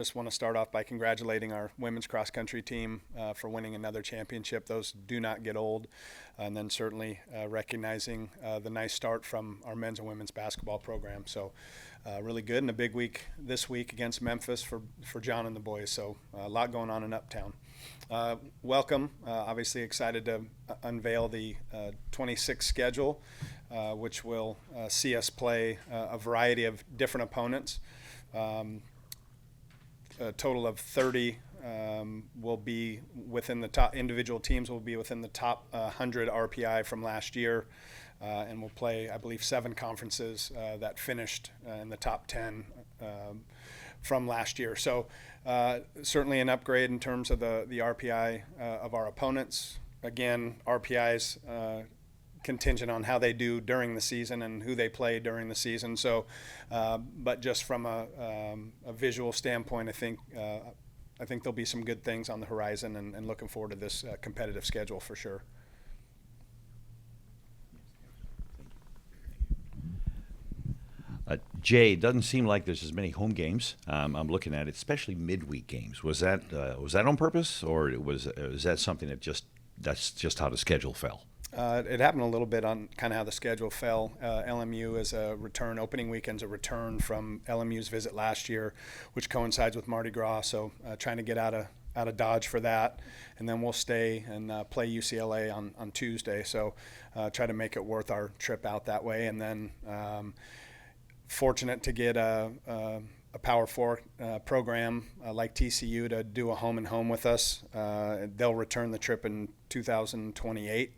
Just want to start off by congratulating our women's cross country team for winning another championship. Those do not get old. And then certainly recognizing the nice start from our men's and women's basketball program. So really good, and a big week this week against Memphis for John and the boys. So a lot going on in Uptown. Welcome. Obviously excited to unveil the 26 schedule, which will see us play a variety of different opponents. A total of 30 will be within the top. Individual teams will be within the top 100 RPI from last year, and we'll play, I believe, 7 conferences that finished in the top 10 from last year. So certainly an upgrade in terms of the RPI of our opponents. Again, RPIs contingent on how they do during the season and who they play during the season. So, but just from a visual standpoint, I think there'll be some good things on the horizon, and looking forward to this competitive schedule for sure. Jay, it doesn't seem like there's as many home games. I'm looking at it, especially midweek games. Was that on purpose, or was that something that's just how the schedule fell? It happened a little bit on kind of how the schedule fell. LMU is a return. Opening weekend's a return from LMU's visit last year, which coincides with Mardi Gras. So trying to get out of Dodge for that, and then we'll stay and play UCLA on Tuesday. So try to make it worth our trip out that way. And then fortunate to get a Power 4 program like TCU to do a home and home with us. They'll return the trip in 2028.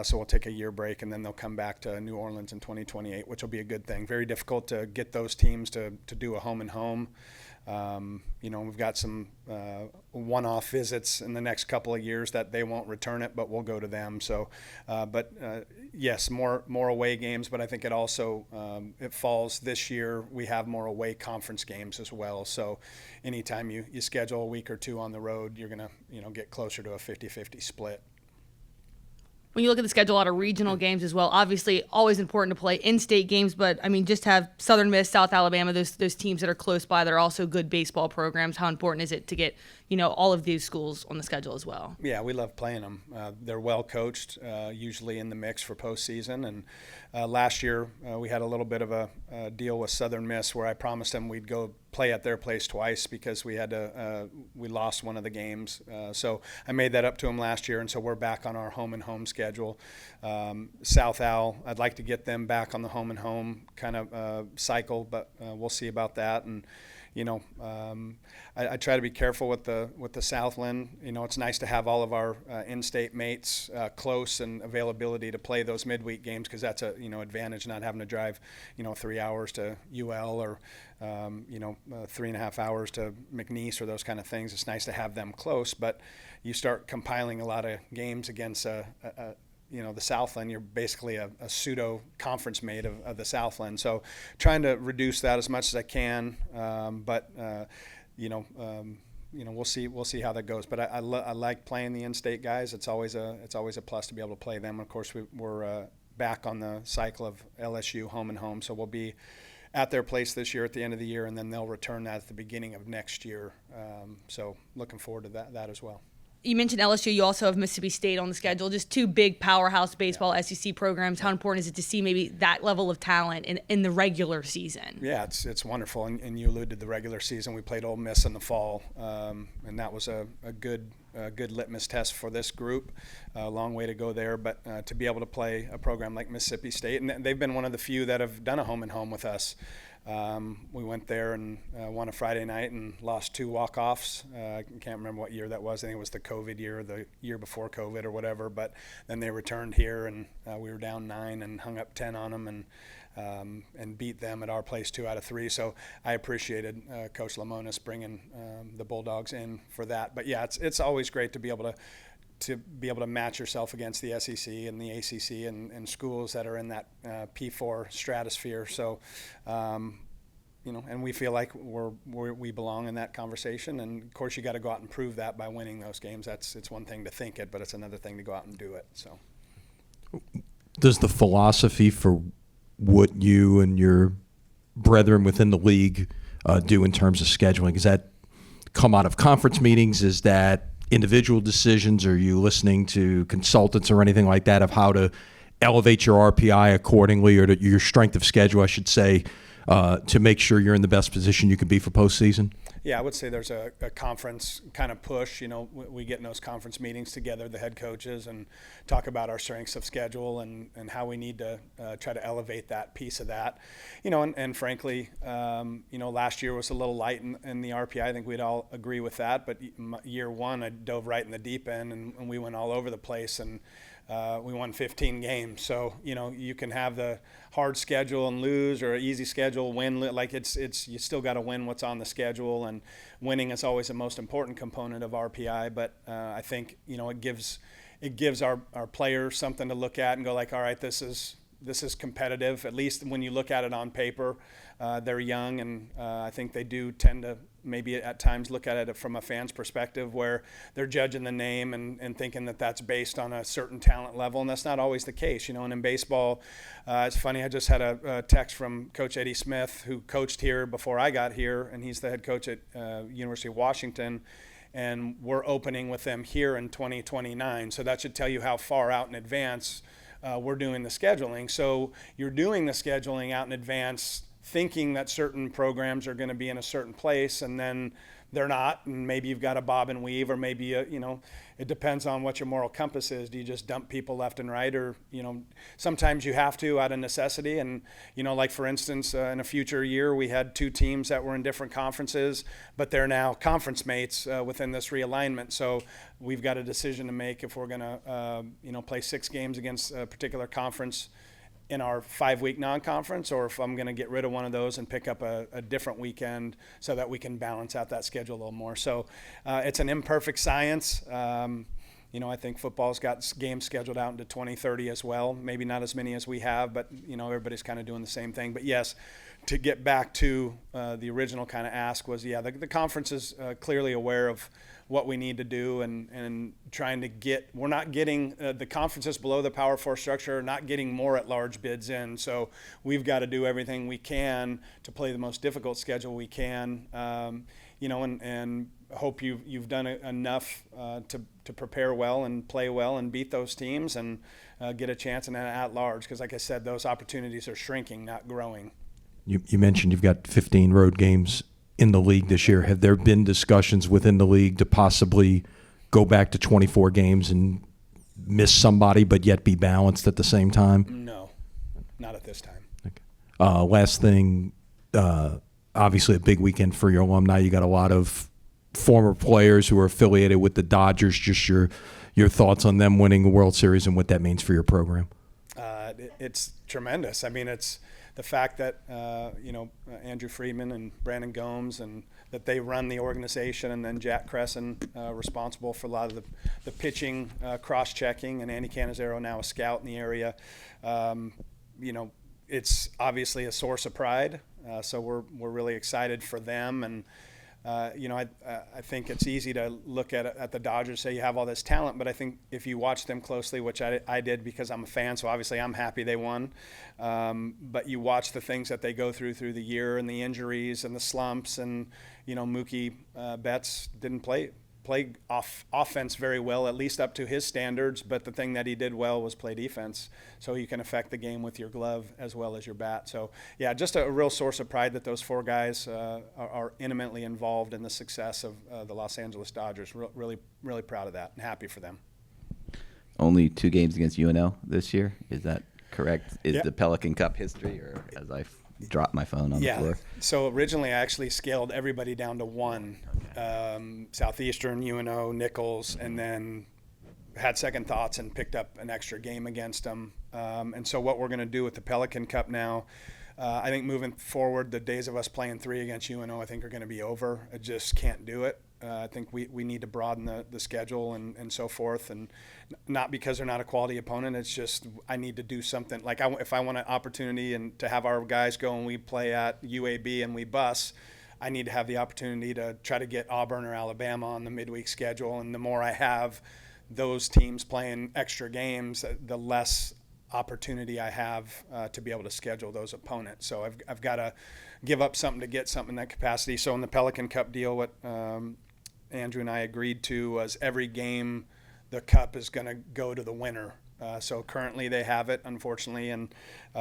So we'll take a year break, and then they'll come back to New Orleans in 2028, which will be a good thing. Very difficult to get those teams to do a home and home. We've got some one-off visits in the next couple of years that they won't return it, but we'll go to them. So, yes, more away games, but I think it also it falls this year. We have more away conference games as well. So anytime you schedule a week or two on the road, you're going to get closer to a 50-50 split. When you look at the schedule, a lot of regional games as well. Obviously, always important to play in-state games, but I mean, just have Southern Miss, South Alabama, those teams that are close by that are also good baseball programs. How important is it to get all of these schools on the schedule as well? Yeah, we love playing them. They're well coached, usually in the mix for postseason. And last year we had a little bit of a deal with Southern Miss where I promised them we'd go play at their place twice because we lost one of the games. So I made that up to them last year, and so we're back on our home and home schedule. South Al, I'd like to get them back on the home and home kind of cycle, but we'll see about that. And I try to be careful with the Southland. It's nice to have all of our in-state mates close and availability to play those midweek games, because that's a advantage, not having to drive 3 hours to UL or 3.5 hours to McNeese or those kind of things. It's nice to have them close, but you start compiling a lot of games against the Southland, you're basically a pseudo conference mate of the Southland. So trying to reduce that as much as I can, but we'll see how that goes. But I like playing the in-state guys. It's always a plus to be able to play them. Of course, we're back on the cycle of LSU home and home, so we'll be at their place this year at the end of the year, and then they'll return that at the beginning of next year. So looking forward to that as well. You mentioned LSU. You also have Mississippi State on the schedule. Just two big powerhouse baseball SEC programs. How important is it to see maybe that level of talent in the regular season? Yeah, it's wonderful. And you alluded to the regular season. We played Ole Miss in the fall, and that was a good litmus test for this group. A long way to go there, but to be able to play a program like Mississippi State, and they've been one of the few that have done a home and home with us. We went there and won a Friday night and lost 2 walk-offs. I can't remember what year that was. I think it was the COVID year, the year before COVID or whatever. But then they returned here, and we were down 9 and hung up 10 on them and beat them at our place 2 out of 3. So I appreciated Coach Lamonis bringing the Bulldogs in for that. But yeah, it's always great to be able to match yourself against the SEC and the ACC and schools that are in that P4 stratosphere. So, and we feel like we belong in that conversation. And of course, you got to go out and prove that by winning those games. It's one thing to think it, but it's another thing to go out and do it. So, does the philosophy for what you and your brethren within the league do in terms of scheduling, is that come out of conference meetings? Is that individual decisions? Are you listening to consultants or anything like that of how to elevate your RPI accordingly, or to your strength of schedule, I should say, to make sure you're in the best position you can be for postseason? Yeah, I would say there's a conference kind of push. We get in those conference meetings together, the head coaches, and talk about our strengths of schedule and how we need to try to elevate that piece of that. And frankly, last year was a little light in the RPI. I think we'd all agree with that. But year one, I dove right in the deep end, and we went all over the place, and we won 15 games. So, you can have the hard schedule and lose, or easy schedule, win. Like it's you still got to win what's on the schedule, and winning is always the most important component of RPI. But I think, it gives our players something to look at and go like, all right, this is competitive. At least when you look at it on paper, they're young, and I think they do tend to maybe at times look at it from a fan's perspective, where they're judging the name and thinking that that's based on a certain talent level, and that's not always the case. And in baseball, it's funny, I just had a text from Coach Eddie Smith, who coached here before I got here, and he's the head coach at University of Washington, and we're opening with them here in 2029. So that should tell you how far out in advance we're doing the scheduling. So you're doing the scheduling out in advance, thinking that certain programs are going to be in a certain place, and then they're not, and maybe you've got to bob and weave, or maybe it depends on what your moral compass is. Do you just dump people left and right, or sometimes you have to out of necessity? And like for instance, in a future year, we had two teams that were in different conferences, but they're now conference mates within this realignment. So we've got a decision to make if we're going to play 6 games against a particular conference in our 5-week non-conference, or if I'm going to get rid of one of those and pick up a different weekend so that we can balance out that schedule a little more. So it's an imperfect science. I think football's got games scheduled out into 2030 as well. Maybe not as many as we have, but everybody's kind of doing the same thing. But yes, to get back to the original kind of ask was, the conference is clearly aware of what we need to do, and trying to we're not getting the conferences below the Power 4 structure are not getting more at large bids in. So we've got to do everything we can to play the most difficult schedule we can, and hope you've done enough to prepare well and play well and beat those teams and get a chance in at large. Because like I said, those opportunities are shrinking, not growing. You mentioned you've got 15 road games in the league this year. Have there been discussions within the league to possibly go back to 24 games and miss somebody but yet be balanced at the same time? No, not at this time. Okay. Last thing, obviously a big weekend for your alumni. You got a lot of former players who are affiliated with the Dodgers. Just your thoughts on them winning the World Series and what that means for your program. It's tremendous. I mean, it's the fact that Andrew Friedman and Brandon Gomes, and that they run the organization, and then Jack Cresson responsible for a lot of the pitching cross-checking, and Andy Canizero now a scout in the area. It's obviously a source of pride. So we're really excited for them, and I think it's easy to look at the Dodgers, say you have all this talent, but I think if you watch them closely, which I did because I'm a fan, so obviously I'm happy they won, but you watch the things that they go through the year, and the injuries and the slumps, and Mookie Betts didn't play offense very well, at least up to his standards, but the thing that he did well was play defense, so you can affect the game with your glove as well as your bat. So yeah, just a real source of pride that those 4 guys are intimately involved in the success of the Los Angeles Dodgers. Really, really proud of that, and happy for them. Only 2 games against UNL this year, is that correct? Is Yeah. the Pelican Cup history, or as I dropped my phone on the floor? So originally I actually scaled everybody down to 1. Southeastern, UNO, Nichols, and then had second thoughts and picked up an extra game against them. And so what we're going to do with the Pelican Cup now, I think moving forward, the days of us playing 3 against UNO, I think are going to be over. I just can't do it. I think we need to broaden the schedule and so forth, and not because they're not a quality opponent. It's just I need to do something. Like if I want an opportunity and to have our guys go and we play at UAB and we bus, I need to have the opportunity to try to get Auburn or Alabama on the midweek schedule. And the more I have those teams playing extra games, the less opportunity I have to be able to schedule those opponents. So I've got to give up something to get something in that capacity. So in the Pelican Cup deal, what Andrew and I agreed to was every game the cup is going to go to the winner. So currently they have it, unfortunately, and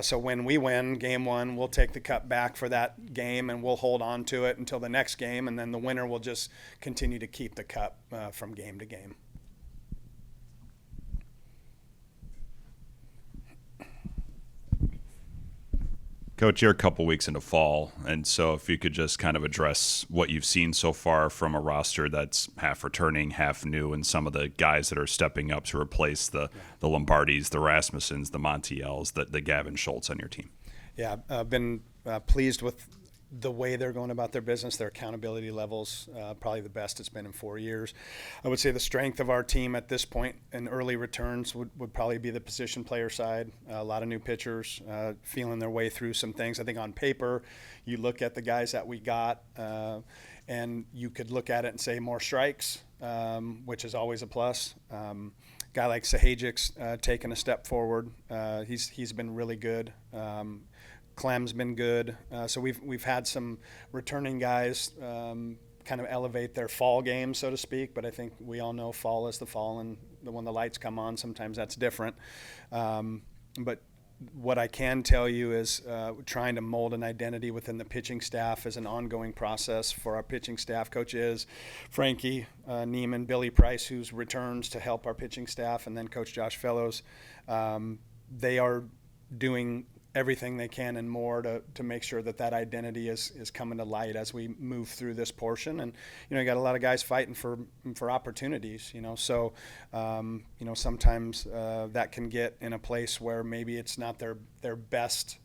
so when we win game one, we'll take the cup back for that game and we'll hold on to it until the next game, and then the winner will just continue to keep the cup from game to game. Coach, you're a couple weeks into fall, and so if you could just kind of address what you've seen so far from a roster that's half returning, half new, and some of the guys that are stepping up to replace the Lombardis, the Rasmussens, the Montiels, the Gavin Schultz on your team. Yeah, I've been pleased with the way they're going about their business, their accountability levels, probably the best it's been in 4 years. I would say the strength of our team at this point in early returns would probably be the position player side. A lot of new pitchers feeling their way through some things. I think on paper, you look at the guys that we got, and you could look at it and say more strikes, which is always a plus. Guy like Sahajic's taken a step forward. He's been really good. Clem's been good. So we've had some returning guys kind of elevate their fall game, so to speak. But I think we all know fall is the fall, and when the lights come on, sometimes that's different. But what I can tell you is trying to mold an identity within the pitching staff is an ongoing process for our pitching staff coaches, Frankie Neiman, Billy Price, who's returns to help our pitching staff, and then Coach Josh Fellows. They are doing everything they can and more to make sure that identity is coming to light as we move through this portion. And you got a lot of guys fighting for opportunities, so sometimes that can get in a place where maybe it's not their best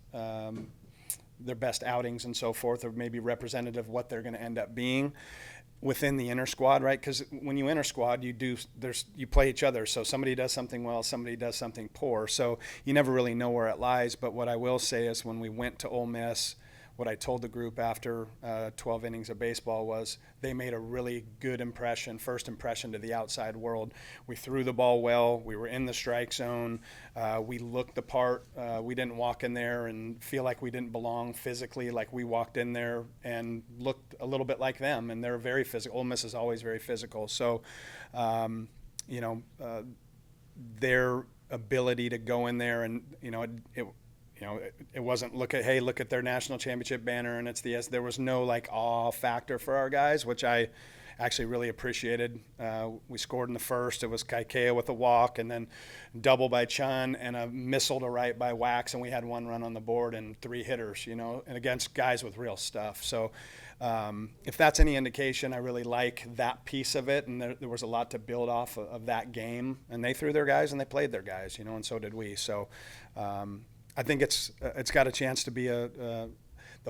outings and so forth, or maybe representative of what they're going to end up being within the inner squad, right? Because when you inner squad, you play each other. So somebody does something well, somebody does something poor. So you never really know where it lies. But what I will say is when we went to Ole Miss, what I told the group after 12 innings of baseball was they made a really good impression, first impression to the outside world. We threw the ball well. We were in the strike zone. We looked the part. We didn't walk in there and feel like we didn't belong physically, like we walked in there and looked a little bit like them. And they're very physical. Ole Miss is always very physical. So, their ability to go in there and, it wasn't look at their national championship banner and it's there was no awe factor for our guys, which I actually really appreciated. We scored in the first. It was Kaikea with a walk and then double by Chun and a missile to right by Wax, and we had 1 run on the board and 3 hitters, and against guys with real stuff. So if that's any indication, I really like that piece of it, and there was a lot to build off of that game. And they threw their guys and they played their guys, and so did we. So I think it's got a chance to be the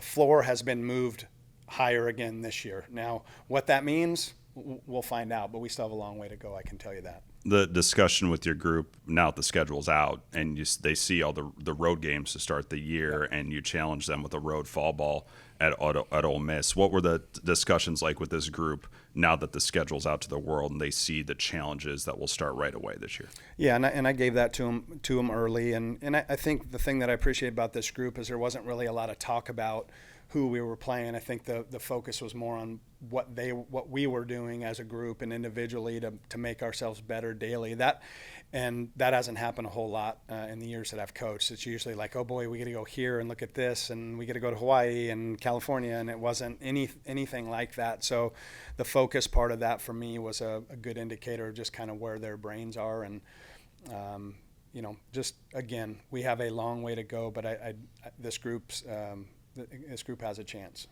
floor has been moved higher again this year. Now, what that means, we'll find out, but we still have a long way to go, I can tell you that. The discussion with your group, now that the schedule's out, and they see all the road games to start the year, and you challenge them with a road fall ball at Ole Miss. What were the discussions like with this group now that the schedule's out to the world and they see the challenges that will start right away this year? Yeah, and I gave that to them early, and I think the thing that I appreciate about this group is there wasn't really a lot of talk about who we were playing. I think the focus was more on what we were doing as a group and individually to make ourselves better daily. That hasn't happened a whole lot in the years that I've coached. It's usually like, oh boy, we got to go here and look at this, and we got to go to Hawaii and California, and it wasn't anything like that. So the focus part of that for me was a good indicator of just kind of where their brains are. And just again, we have a long way to go, but this group has a chance.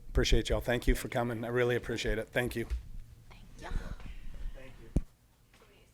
Appreciate y'all. Thank you for coming. I really appreciate it. Thank you.